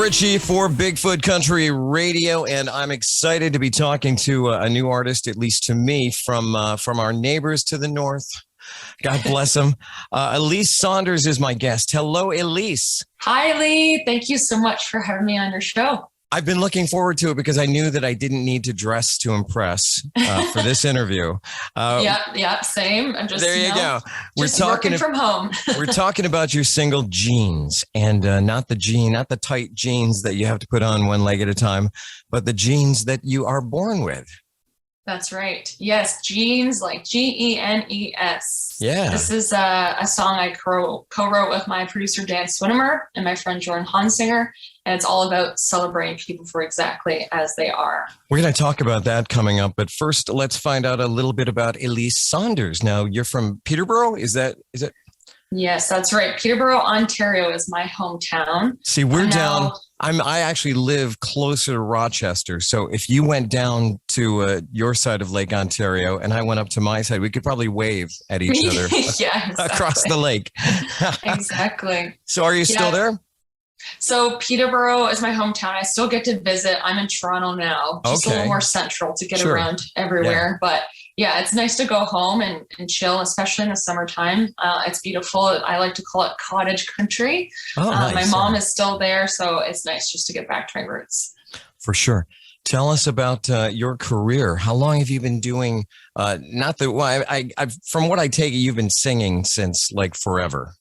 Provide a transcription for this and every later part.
Richey for Bigfoot Country Radio, and I'm excited to be talking to a new artist, at least to me, from our neighbors to the north. God bless them. ELYSE Saunders is my guest. Hello, ELYSE. Hi, Lee. Thank you so much for having me on your show. I've been looking forward to it because I knew that I didn't need to dress to impress for this interview. Yep, same. I'm just there you go. We're talking from home. We're talking about your single jeans, and not the tight jeans that you have to put on one leg at a time, but the jeans that you are born with. That's right. Yes, jeans, like Genes. Yeah. This is a song I co-wrote with my producer Dan Swinimer and my friend Jordan Hansinger, and it's all about celebrating people for exactly as they are. We're going to talk about that coming up, but first, let's find out a little bit about ELYSE Saunders. Now, you're from Peterborough. Is it? Yes, that's right. Peterborough, Ontario is my hometown. See, we're down. I actually live closer to Rochester. So if you went down to your side of Lake Ontario and I went up to my side, we could probably wave at each other yeah, exactly. across the lake. Exactly. So are you still there? So Peterborough is my hometown. I still get to visit. I'm in Toronto now, just a little more central to get around everywhere. Yeah. But yeah, it's nice to go home and chill, especially in the summertime. It's beautiful. I like to call it cottage country. Oh, nice. My mom is still there, so it's nice just to get back to my roots. For sure. Tell us about your career. How long have you been doing? From what I take it, you've been singing since like forever.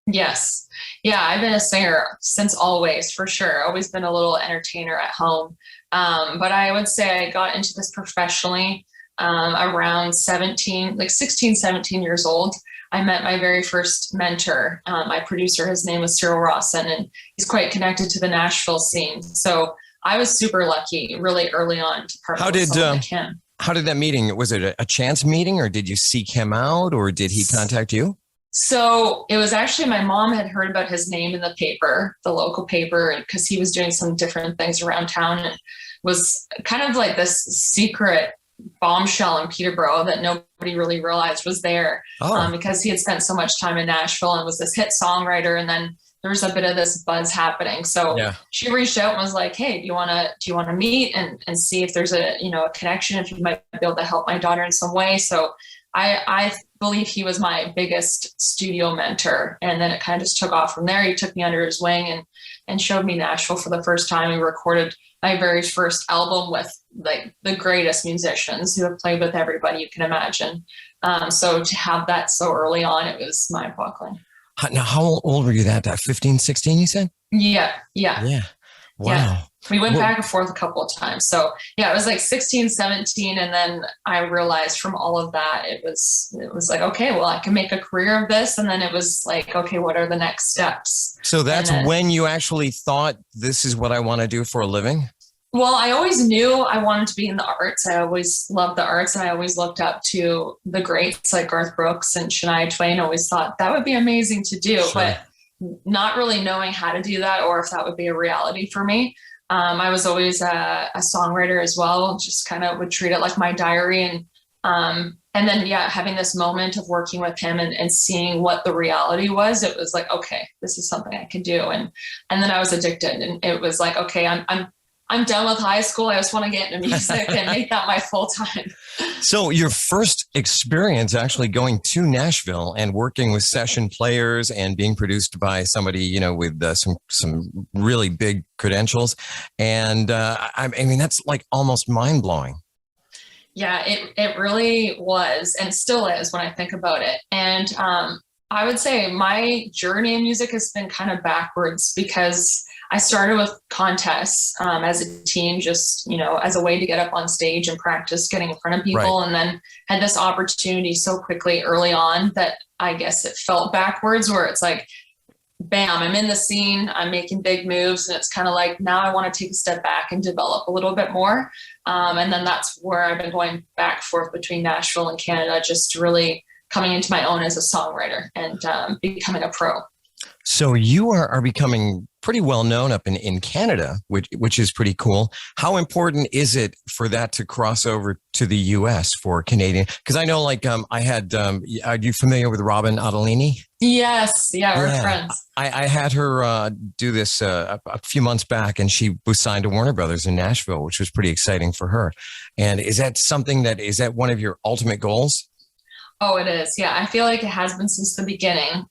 Yes. Yeah, I've been a singer since always, for sure. Always been a little entertainer at home. But I would say I got into this professionally around 16, 17 years old. I met my very first mentor, my producer. His name was Cyril Rawson, and he's quite connected to the Nashville scene. So I was super lucky really early on to partner with someone like him. How did that meeting? Was it a chance meeting, or did you seek him out, or did he contact you? So it was actually my mom had heard about his name in the paper, the local paper, because he was doing some different things around town and was kind of like this secret bombshell in Peterborough that nobody really realized was there because he had spent so much time in Nashville and was this hit songwriter. And then there was a bit of this buzz happening. So she reached out and was like, hey, do you want to meet and see if there's a connection, if you might be able to help my daughter in some way. So I believe he was my biggest studio mentor. And then it kind of just took off from there. He took me under his wing and showed me Nashville for the first time. We recorded my very first album with like the greatest musicians who have played with everybody you can imagine. So to have that so early on, it was mind-boggling. Now, how old were you that 15, 16, you said? Yeah. Wow. Yeah. We went back and forth a couple of times. So yeah, it was like 16, 17. And then I realized from all of that, it was like, okay, well, I can make a career of this. And then it was like, okay, what are the next steps? So that's when you actually thought, this is what I want to do for a living? Well, I always knew I wanted to be in the arts. I always loved the arts, and I always looked up to the greats like Garth Brooks and Shania Twain. Always thought that would be amazing to do, but not really knowing how to do that or if that would be a reality for me. I was always a songwriter as well, just kind of would treat it like my diary. And then, having this moment of working with him and seeing what the reality was, it was like, okay, this is something I can do. And then I was addicted, and it was like, okay, I'm done with high school. I just want to get into music and make that my full time. So your first experience actually going to Nashville and working with session players and being produced by somebody, with some really big credentials. And I mean, that's like almost mind blowing. Yeah, it really was, and still is when I think about it. And I would say my journey in music has been kind of backwards because I started with contests as a teen, just, as a way to get up on stage and practice getting in front of people. And then had this opportunity so quickly early on that I guess it felt backwards, where it's like, bam, I'm in the scene, I'm making big moves. And it's kind of like, now I want to take a step back and develop a little bit more. And then that's where I've been going back and forth between Nashville and Canada, just really coming into my own as a songwriter and becoming a pro. So you are becoming pretty well known up in Canada, which is pretty cool. How important is it for that to cross over to the US for Canadian? Because I know, like, are you familiar with Robin Ottolini? Yes. Yeah. We're friends. I had her do this a few months back, and she was signed to Warner Brothers in Nashville, which was pretty exciting for her. And is that one of your ultimate goals? Oh, it is. Yeah. I feel like it has been since the beginning.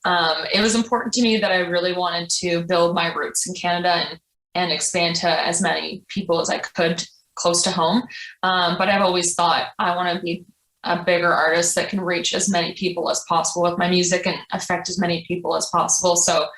It was important to me that I really wanted to build my roots in Canada and expand to as many people as I could close to home. But I've always thought I want to be a bigger artist that can reach as many people as possible with my music and affect as many people as possible. So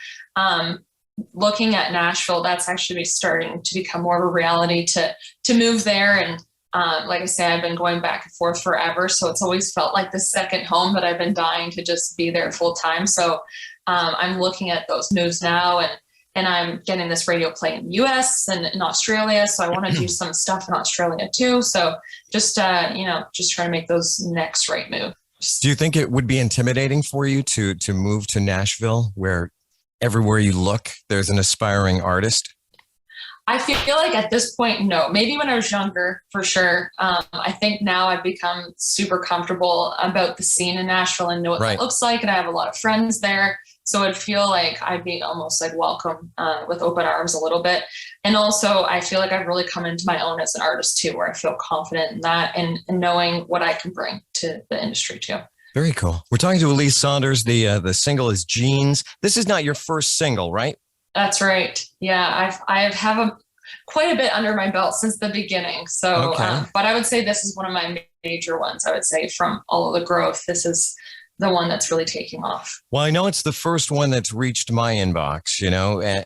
looking at Nashville, that's actually starting to become more of a reality to move there. And like I say, I've been going back and forth forever. So it's always felt like the second home, but I've been dying to just be there full time. So I'm looking at those moves now, and I'm getting this radio play in the US and in Australia. So I want to do some stuff in Australia too. So just trying to make those next right moves. Do you think it would be intimidating for you to move to Nashville, where everywhere you look, there's an aspiring artist? I feel like at this point, no. Maybe when I was younger, for sure. I think now I've become super comfortable about the scene in Nashville and know what it looks like. And I have a lot of friends there. So it'd feel like I'd be almost like welcome with open arms a little bit. And also, I feel like I've really come into my own as an artist too, where I feel confident in that and knowing what I can bring to the industry too. Very cool. We're talking to ELYSE Saunders. The single is Jeans. This is not your first single, right? That's right. Yeah, I have quite a bit under my belt since the beginning. So, but I would say this is one of my major ones. I would say from all of the growth, this is the one that's really taking off. Well, I know it's the first one that's reached my inbox,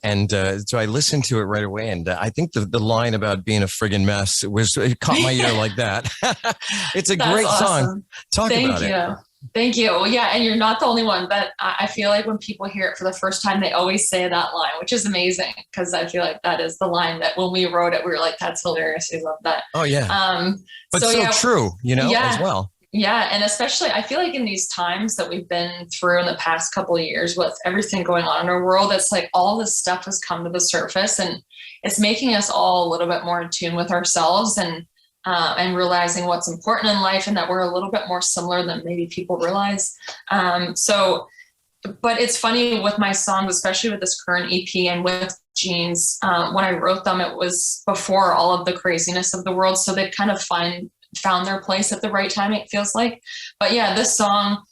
and so I listened to it right away. And I think the line about being a friggin' mess it caught my ear like that. It's a great song. Talk about it. Thank you. Well, yeah. And you're not the only one, but I feel like when people hear it for the first time, they always say that line, which is amazing because I feel like that is the line that when we wrote it, we were like, that's hilarious. We love that. Oh, yeah. But so true, as well. Yeah. And especially I feel like in these times that we've been through in the past couple of years with everything going on in our world, it's like all this stuff has come to the surface and it's making us all a little bit more in tune with ourselves and realizing what's important in life and that we're a little bit more similar than maybe people realize. But it's funny with my songs, especially with this current EP and with Jeans, when I wrote them, it was before all of the craziness of the world. So they kind of found their place at the right time, it feels like. But yeah, this song,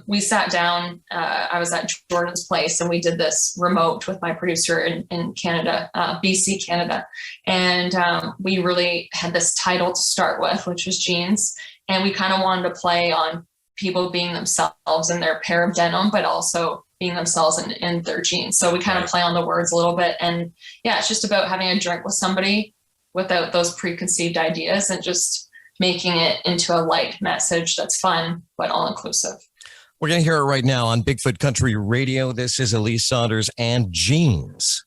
we sat down, I was at Jordan's place and we did this remote with my producer in Canada, BC, Canada. And we really had this title to start with, which was Jeans. And we kind of wanted to play on people being themselves in their pair of denim, but also being themselves in their jeans. So we kind of play on the words a little bit. And yeah, it's just about having a drink with somebody without those preconceived ideas and just making it into a light message that's fun, but all-inclusive. We're going to hear it right now on Bigfoot Country Radio. This is ELYSE Saunders and Jeans.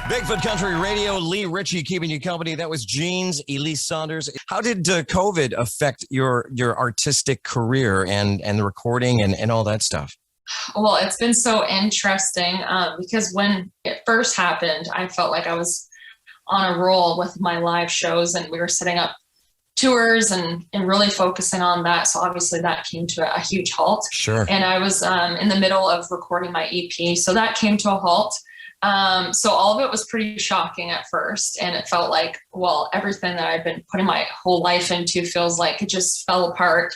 Bigfoot Country Radio, Lee Richey keeping you company. That was Jeans, ELYSE Saunders. How did COVID affect your artistic career and the recording and all that stuff? Well, it's been so interesting because when it first happened, I felt like I was on a roll with my live shows, and we were setting up tours and really focusing on that. So obviously that came to a huge halt. Sure. And I was in the middle of recording my EP. So that came to a halt. So all of it was pretty shocking at first. And it felt like, well, everything that I've been putting my whole life into feels like it just fell apart.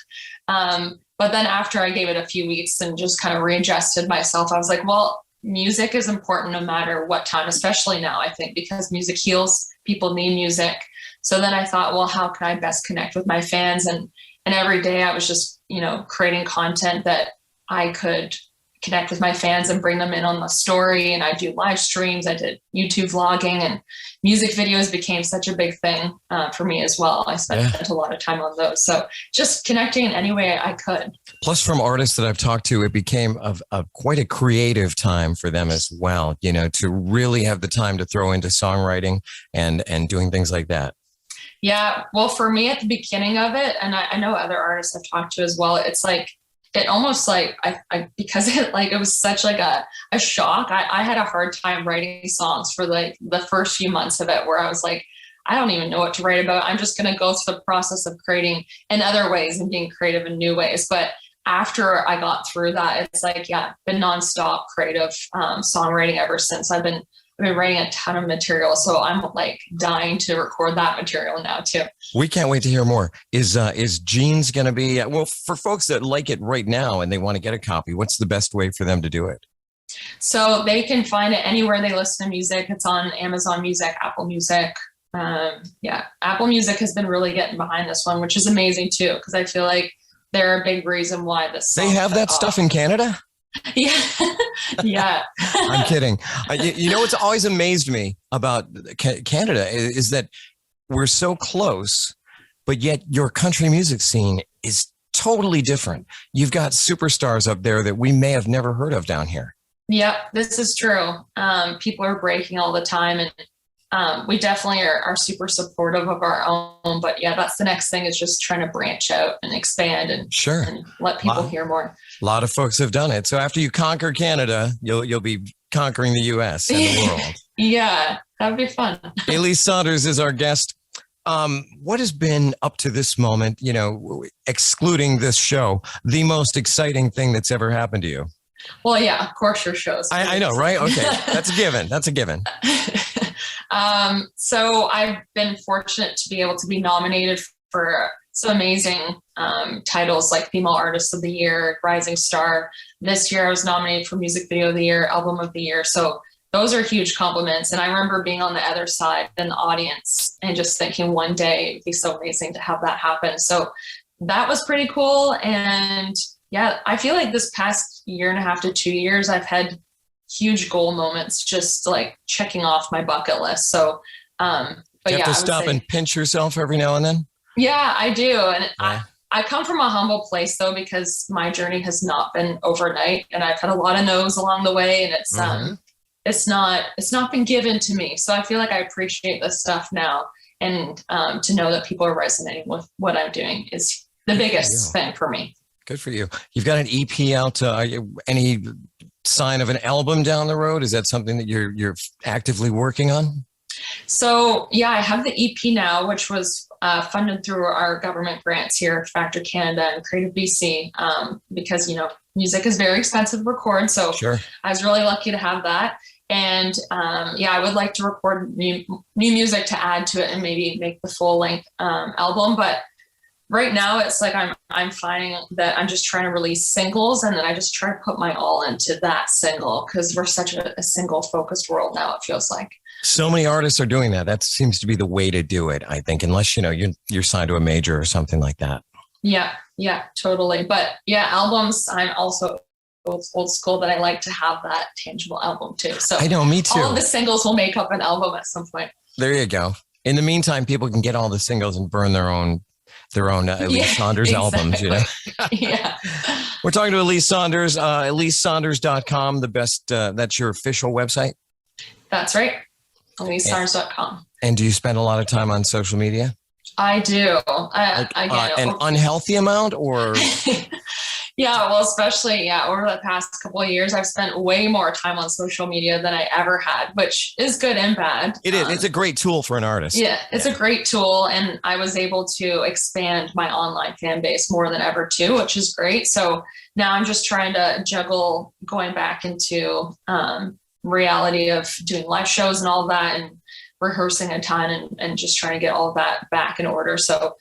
But then after I gave it a few weeks and just kind of readjusted myself, I was like, well, music is important no matter what time, especially now, I think, because music heals. People need music. So then I thought, well, how can I best connect with my fans? And every day I was just, creating content that I could connect with my fans and bring them in on the story. And I do live streams. I did YouTube vlogging, and music videos became such a big thing for me as well. I spent a lot of time on those. So just connecting in any way I could. Plus, from artists that I've talked to, it became quite a creative time for them as well, to really have the time to throw into songwriting and doing things like that. Yeah. Well, for me at the beginning of it, and I know other artists I've talked to as well, it's like, it almost like because it was such like a shock. I had a hard time writing songs for like the first few months of it, where I was like, I don't even know what to write about. I'm just going to go through the process of creating in other ways and being creative in new ways. But after I got through that, it's like, yeah, been nonstop creative songwriting ever since. I've been writing a ton of material, so I'm like dying to record that material now too. We can't wait to hear more. Is Jeans going to be, well, for folks that like it right now and they want to get a copy, what's the best way for them to do it? So they can find it anywhere they listen to music. It's on Amazon Music, Apple Music. Apple Music has been really getting behind this one, which is amazing too, because I feel like they're a big reason why this. They have that stuff in Canada? Yeah. Yeah. I'm kidding. What's always amazed me about Canada is that we're so close, but yet your country music scene is totally different. You've got superstars up there that we may have never heard of down here. Yeah, this is true. People are breaking all the time, and we definitely are super supportive of our own. But yeah, that's the next thing, is just trying to branch out and expand and let people hear more. A lot of folks have done it. So after you conquer Canada, you'll be conquering the U.S. and the world. Yeah, that'd be fun. ELYSE Saunders is our guest. What has been up to this moment, excluding this show, the most exciting thing that's ever happened to you? Well, yeah, of course your shows. I know, right? Okay, that's a given. That's a given. So I've been fortunate to be able to be nominated for some amazing titles like Female Artist of the Year, Rising Star. This year I was nominated for Music Video of the Year, Album of the Year. So those are huge compliments. And I remember being on the other side in the audience and just thinking one day it'd be so amazing to have that happen. So that was pretty cool. And yeah, I feel like this past 1.5 to 2 years, I've had huge goal moments, just like checking off my bucket list. So, but you have to stop and pinch yourself every now and then. Yeah, I do. And I come from a humble place though, because my journey has not been overnight, and I've had a lot of no's along the way, and it's not been given to me. So I feel like I appreciate this stuff now. And to know that people are resonating with what I'm doing is the biggest thing for me. Good for you. You've got an EP out. Any sign of an album down the road? Is that something that you're actively working on? So yeah, I have the EP now, which was funded through our government grants here, Factor Canada and Creative BC, because music is very expensive to record. So sure. I was really lucky to have that. And I would like to record new music to add to it and maybe make the full length album. But right now it's like I'm finding that I'm just trying to release singles, and then I just try to put my all into that single, because we're such a single focused world now, it feels like. So many artists are doing that. That seems to be the way to do it, I think, unless you're signed to a major or something like that. Yeah, totally. But yeah, albums, I'm also old school, that I like to have that tangible album too. So I know, me too. All of the singles will make up an album at some point. There you go. In the meantime, people can get all the singles and burn their own ELYSE Saunders albums. Yeah. We're talking to ELYSE Saunders, ELYSESaunders.com, the best, that's your official website? That's right. ELYSESAUNDERS.com. And do you spend a lot of time on social media? I do. An unhealthy amount, or? Yeah, well, especially, over the past couple of years, I've spent way more time on social media than I ever had, which is good and bad. It is. It's a great tool for an artist. Yeah, it's a great tool. And I was able to expand my online fan base more than ever too, which is great. So now I'm just trying to juggle going back into reality of doing live shows and all of that, and rehearsing a ton, and just trying to get all of that back in order. So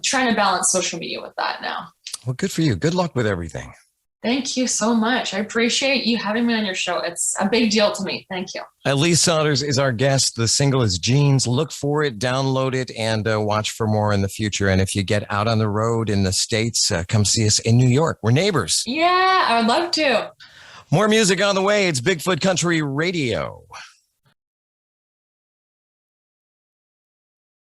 trying to balance social media with that now. Well, good for you. Good luck with everything. Thank you so much. I appreciate you having me on your show. It's a big deal to me. Thank you. ELYSE Saunders is our guest. The single is Jeans. Look for it, download it, and watch for more in the future. And if you get out on the road in the States, come see us in New York. We're neighbors. Yeah, I would love to. More music on the way. It's Bigfoot Country Radio.